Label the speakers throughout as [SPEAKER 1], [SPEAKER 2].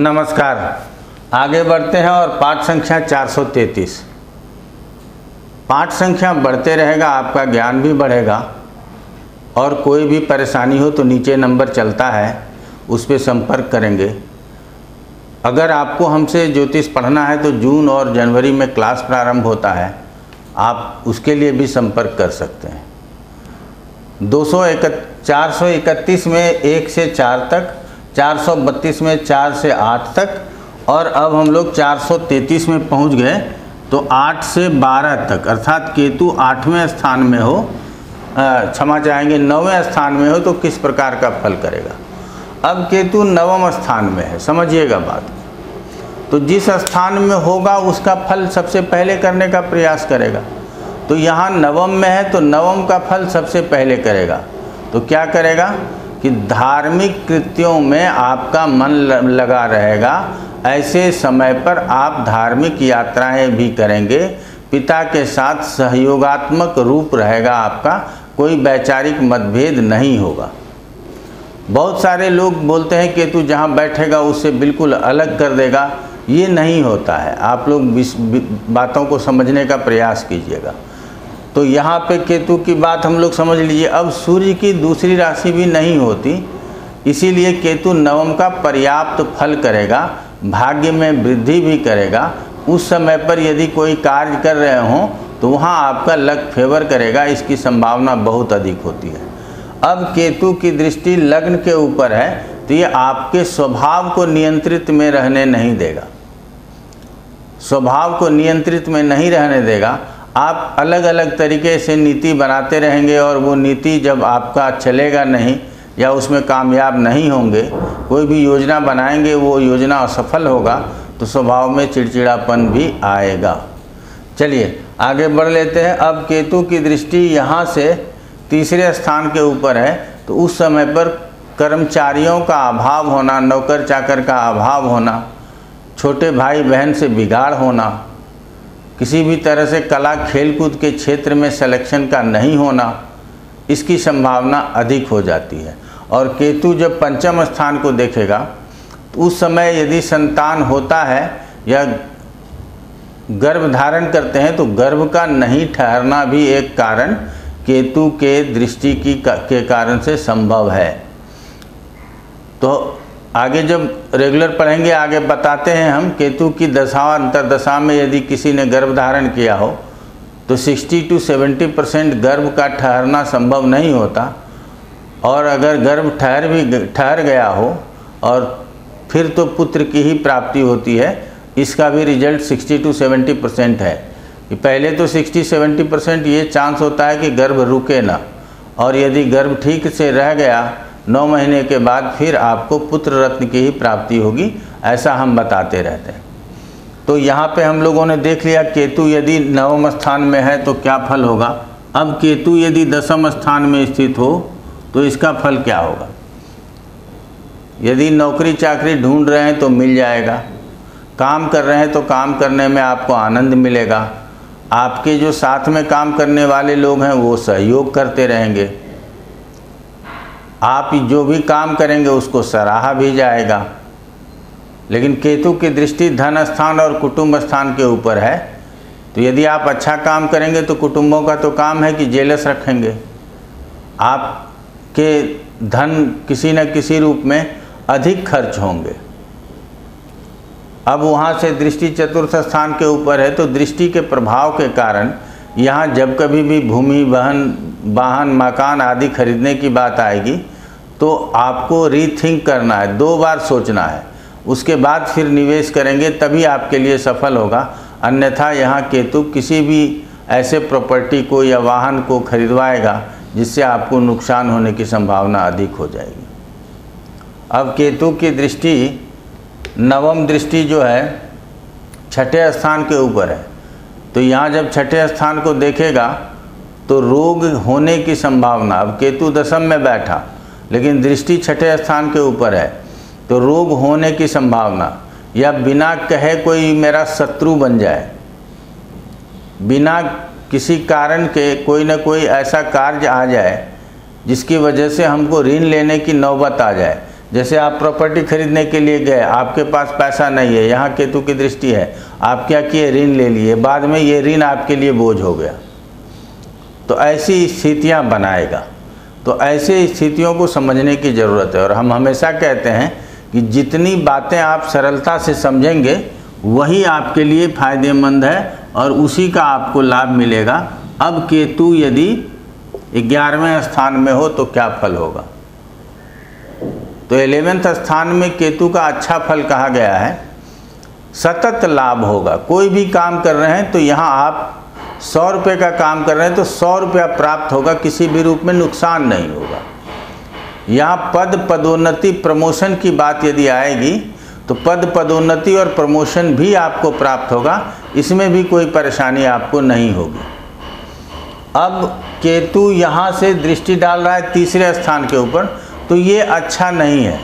[SPEAKER 1] नमस्कार। आगे बढ़ते हैं और पाठ संख्या 433। पाठ संख्या बढ़ते रहेगा, आपका ज्ञान भी बढ़ेगा और कोई भी परेशानी हो तो नीचे नंबर चलता है, उस पर संपर्क करेंगे। अगर आपको हमसे ज्योतिष पढ़ना है तो जून और जनवरी में क्लास प्रारंभ होता है, आप उसके लिए भी संपर्क कर सकते हैं। 431 में 1 से 4 तक, 432 में 4 से 8 तक और अब हम लोग 433 में पहुंच गए तो 8 से 12 तक, अर्थात केतु 8वें स्थान में हो, क्षमा चाहेंगे 9वें स्थान में हो तो किस प्रकार का फल करेगा। अब केतु 9वें स्थान में है, समझिएगा बात। तो जिस स्थान में होगा उसका फल सबसे पहले करने का प्रयास करेगा। तो यहाँ 9वें में है तो 9वें का फल सबसे पहले करेगा। तो क्या करेगा कि धार्मिक कृत्यों में आपका मन लगा रहेगा। ऐसे समय पर आप धार्मिक यात्राएं भी करेंगे। पिता के साथ सहयोगात्मक रूप रहेगा आपका, कोई वैचारिक मतभेद नहीं होगा। बहुत सारे लोग बोलते हैं केतु जहां बैठेगा उससे बिल्कुल अलग कर देगा, ये नहीं होता है। आप लोग बातों को समझने का प्रयास कीजिएगा। तो यहाँ पे केतु की बात हम लोग समझ लीजिए। अब सूर्य की दूसरी राशि भी नहीं होती, इसीलिए केतु 9वें का पर्याप्त फल करेगा, भाग्य में वृद्धि भी करेगा। उस समय पर यदि कोई कार्य कर रहे हों तो वहाँ आपका लक फेवर करेगा, इसकी संभावना बहुत अधिक होती है। अब केतु की दृष्टि लग्न के ऊपर है तो ये आपके स्वभाव को नियंत्रित में रहने नहीं देगा, स्वभाव को नियंत्रित में नहीं रहने देगा। आप अलग अलग तरीके से नीति बनाते रहेंगे और वो नीति जब आपका चलेगा नहीं या उसमें कामयाब नहीं होंगे, कोई भी योजना बनाएंगे वो योजना असफल होगा तो स्वभाव में चिड़चिड़ापन भी आएगा। चलिए आगे बढ़ लेते हैं। अब केतु की दृष्टि यहाँ से तीसरे स्थान के ऊपर है तो उस समय पर कर्मचारियों का अभाव होना, नौकर चाकर का अभाव होना, छोटे भाई बहन से बिगाड़ होना, किसी भी तरह से कला खेलकूद के क्षेत्र में सिलेक्शन का नहीं होना, इसकी संभावना अधिक हो जाती है। और केतु जब पंचम स्थान को देखेगा तो उस समय यदि संतान होता है या गर्भ धारण करते हैं तो गर्भ का नहीं ठहरना भी एक कारण केतु के दृष्टि के कारण से संभव है। तो आगे जब रेगुलर पढ़ेंगे आगे बताते हैं हम। केतु की दशा अंतरदशा में यदि किसी ने गर्भ धारण किया हो तो 60 से 70% गर्भ का ठहरना संभव नहीं होता, और अगर गर्भ ठहर गया हो और फिर तो पुत्र की ही प्राप्ति होती है। इसका भी रिजल्ट 60 से 70% है कि पहले तो 60-70% ये चांस होता है कि गर्भ रुके ना, और यदि गर्भ ठीक से रह गया 9 महीने के बाद फिर आपको पुत्र रत्न की ही प्राप्ति होगी, ऐसा हम बताते रहते हैं। तो यहाँ पे हम लोगों ने देख लिया केतु यदि 9वें स्थान में है तो क्या फल होगा। अब केतु यदि 10वें स्थान में स्थित हो तो इसका फल क्या होगा। यदि नौकरी चाकरी ढूंढ रहे हैं तो मिल जाएगा, काम कर रहे हैं तो काम करने में आपको आनंद मिलेगा, आपके जो साथ में काम करने वाले लोग हैं वो सहयोग करते रहेंगे, आप जो भी काम करेंगे उसको सराहा भी जाएगा। लेकिन केतु की दृष्टि धन स्थान और कुटुंब स्थान के ऊपर है, तो यदि आप अच्छा काम करेंगे तो कुटुंबों का तो काम है कि जेलस रखेंगे, आपके धन किसी न किसी रूप में अधिक खर्च होंगे। अब वहाँ से दृष्टि चतुर्थ स्थान के ऊपर है तो दृष्टि के प्रभाव के कारण यहाँ जब कभी भी भूमि वाहन मकान आदि खरीदने की बात आएगी तो आपको रीथिंक करना है, 2 बार सोचना है, उसके बाद फिर निवेश करेंगे तभी आपके लिए सफल होगा। अन्यथा यहाँ केतु किसी भी ऐसे प्रॉपर्टी को या वाहन को खरीदवाएगा जिससे आपको नुकसान होने की संभावना अधिक हो जाएगी। अब केतु की दृष्टि 9वीं दृष्टि जो है 6ठे स्थान के ऊपर है, तो यहाँ जब 6ठे स्थान को देखेगा तो रोग होने की संभावना। अब केतु 10वीं में बैठा लेकिन दृष्टि 6ठे स्थान के ऊपर है तो रोग होने की संभावना, या बिना कहे कोई मेरा शत्रु बन जाए, बिना किसी कारण के कोई न कोई ऐसा कार्य आ जाए जिसकी वजह से हमको ऋण लेने की नौबत आ जाए, जैसे आप प्रॉपर्टी खरीदने के लिए गए, आपके पास पैसा नहीं है, यहाँ केतु की दृष्टि है, आप क्या किए, ऋण ले लिए, बाद में ये ऋण आपके लिए बोझ हो गया, तो ऐसी स्थितियाँ बनाएगा। तो ऐसे स्थितियों को समझने की ज़रूरत है। और हम हमेशा कहते हैं कि जितनी बातें आप सरलता से समझेंगे वही आपके लिए फ़ायदेमंद है और उसी का आपको लाभ मिलेगा। अब केतु यदि 11वें स्थान में हो तो क्या फल होगा? तो 11वें स्थान में केतु का अच्छा फल कहा गया है, सतत लाभ होगा। कोई भी काम कर रहे हैं तो यहाँ आप 100 रुपये का काम कर रहे हैं तो 100 रुपया प्राप्त होगा, किसी भी रूप में नुकसान नहीं होगा। यहाँ पद पदोन्नति प्रमोशन की बात यदि आएगी तो पद पदोन्नति और प्रमोशन भी आपको प्राप्त होगा, इसमें भी कोई परेशानी आपको नहीं होगी। अब केतु यहाँ से दृष्टि डाल रहा है 3रे स्थान के ऊपर, तो ये अच्छा नहीं है।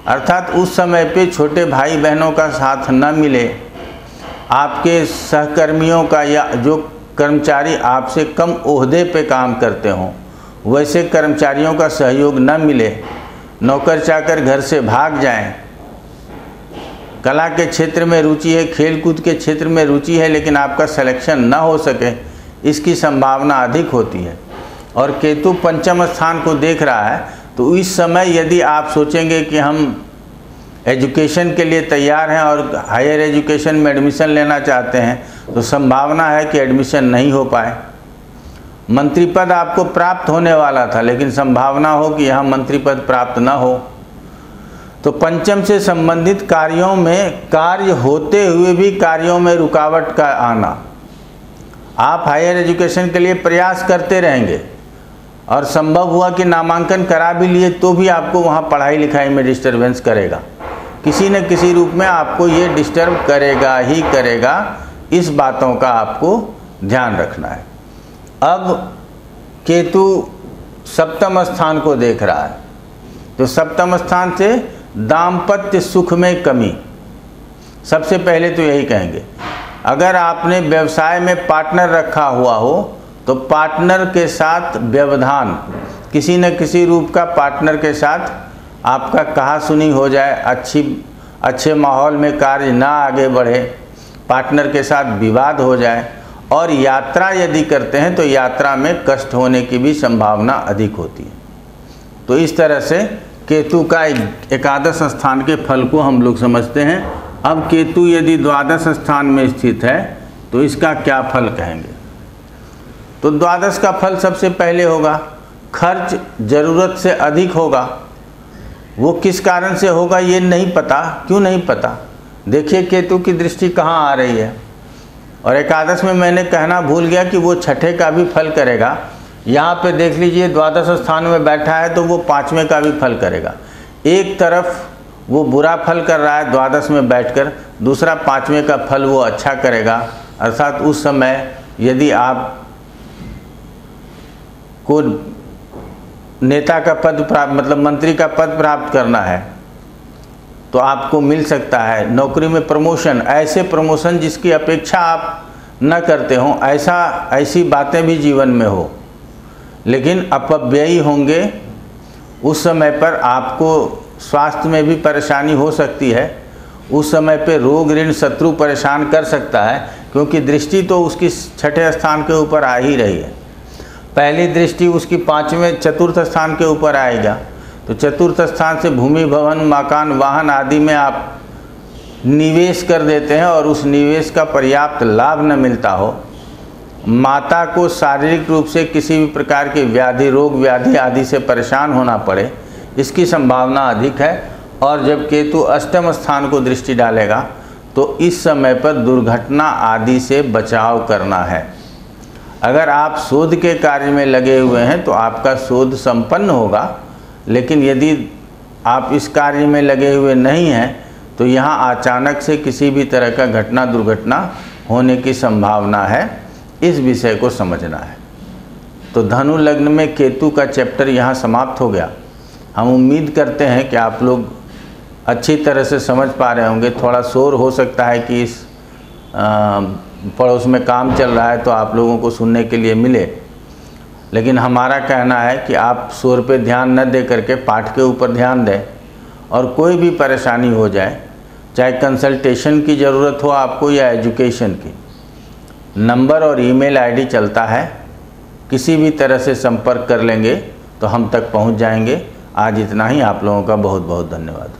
[SPEAKER 1] अर्थात उस समय पे छोटे भाई बहनों का साथ न मिले, आपके सहकर्मियों का या जो कर्मचारी आपसे कम ओहदे पे काम करते हों वैसे कर्मचारियों का सहयोग न मिले, नौकर चाकर घर से भाग जाएं, कला के क्षेत्र में रुचि है, खेलकूद के क्षेत्र में रुचि है लेकिन आपका सिलेक्शन न हो सके, इसकी संभावना अधिक होती है। और केतु 5म स्थान को देख रहा है तो इस समय यदि आप सोचेंगे कि हम एजुकेशन के लिए तैयार हैं और हायर एजुकेशन में एडमिशन लेना चाहते हैं तो संभावना है कि एडमिशन नहीं हो पाए। मंत्री पद आपको प्राप्त होने वाला था लेकिन संभावना हो कि यहाँ मंत्री पद प्राप्त न हो। तो 5म से संबंधित कार्यों में कार्य होते हुए भी कार्यों में रुकावट का आना। आप हायर एजुकेशन के लिए प्रयास करते रहेंगे और संभव हुआ कि नामांकन करा भी लिए तो भी आपको वहाँ पढ़ाई लिखाई में डिस्टर्बेंस करेगा, किसी न किसी रूप में आपको ये डिस्टर्ब करेगा ही करेगा। इस बातों का आपको ध्यान रखना है। अब केतु 7म स्थान को देख रहा है तो 7म स्थान से दाम्पत्य सुख में कमी। सबसे पहले तो यही कहेंगे, अगर आपने व्यवसाय में पार्टनर रखा हुआ हो तो पार्टनर के साथ व्यवधान, किसी न किसी रूप का पार्टनर के साथ आपका कहा सुनी हो जाए, अच्छे माहौल में कार्य ना आगे बढ़े, पार्टनर के साथ विवाद हो जाए। और यात्रा यदि करते हैं तो यात्रा में कष्ट होने की भी संभावना अधिक होती है। तो इस तरह से केतु का 11 स्थान के फल को हम लोग समझते हैं। अब केतु यदि 12 स्थान में स्थित है तो इसका क्या फल कहेंगे? तो 12 का फल सबसे पहले होगा खर्च ज़रूरत से अधिक होगा। वो किस कारण से होगा ये नहीं पता। क्यों नहीं पता? देखिए केतु की दृष्टि कहाँ आ रही है। और 11 में मैंने कहना भूल गया कि वो 6ठे का भी फल करेगा। यहाँ पे देख लीजिए 12 स्थान में बैठा है तो वो 5वें का भी फल करेगा। एक तरफ वो बुरा फल कर रहा है 12 में बैठकर, दूसरा 5वें का फल वो अच्छा करेगा। अर्थात उस समय यदि आप को नेता का पद प्राप्त, मतलब मंत्री का पद प्राप्त करना है तो आपको मिल सकता है। नौकरी में प्रमोशन, ऐसे प्रमोशन जिसकी अपेक्षा आप न करते हों, ऐसी बातें भी जीवन में हो, लेकिन अपव्ययी होंगे। उस समय पर आपको स्वास्थ्य में भी परेशानी हो सकती है। उस समय पे रोग ऋण शत्रु परेशान कर सकता है, क्योंकि दृष्टि तो उसकी 6ठे स्थान के ऊपर आ ही रही है। पहली दृष्टि उसकी 5वें 4th स्थान के ऊपर आएगा। तो 4th स्थान से भूमि भवन मकान वाहन आदि में आप निवेश कर देते हैं और उस निवेश का पर्याप्त लाभ न मिलता हो, माता को शारीरिक रूप से किसी भी प्रकार के व्याधि, रोग व्याधि आदि से परेशान होना पड़े, इसकी संभावना अधिक है। और जब केतु 8म स्थान को दृष्टि डालेगा तो इस समय पर दुर्घटना आदि से बचाव करना है। अगर आप शोध के कार्य में लगे हुए हैं तो आपका शोध संपन्न होगा, लेकिन यदि आप इस कार्य में लगे हुए नहीं हैं तो यहाँ अचानक से किसी भी तरह का घटना दुर्घटना होने की संभावना है। इस विषय को समझना है। तो धनु लग्न में केतु का चैप्टर यहाँ समाप्त हो गया। हम उम्मीद करते हैं कि आप लोग अच्छी तरह से समझ पा रहे होंगे। थोड़ा शोर हो सकता है कि इस पड़ोस में काम चल रहा है तो आप लोगों को सुनने के लिए मिले, लेकिन हमारा कहना है कि आप शोर पे ध्यान न दे करके पाठ के ऊपर ध्यान दें और कोई भी परेशानी हो जाए, चाहे कंसल्टेशन की ज़रूरत हो आपको या एजुकेशन की, नंबर और ईमेल आईडी चलता है, किसी भी तरह से संपर्क कर लेंगे तो हम तक पहुंच जाएंगे। आज इतना ही। आप लोगों का बहुत बहुत धन्यवाद।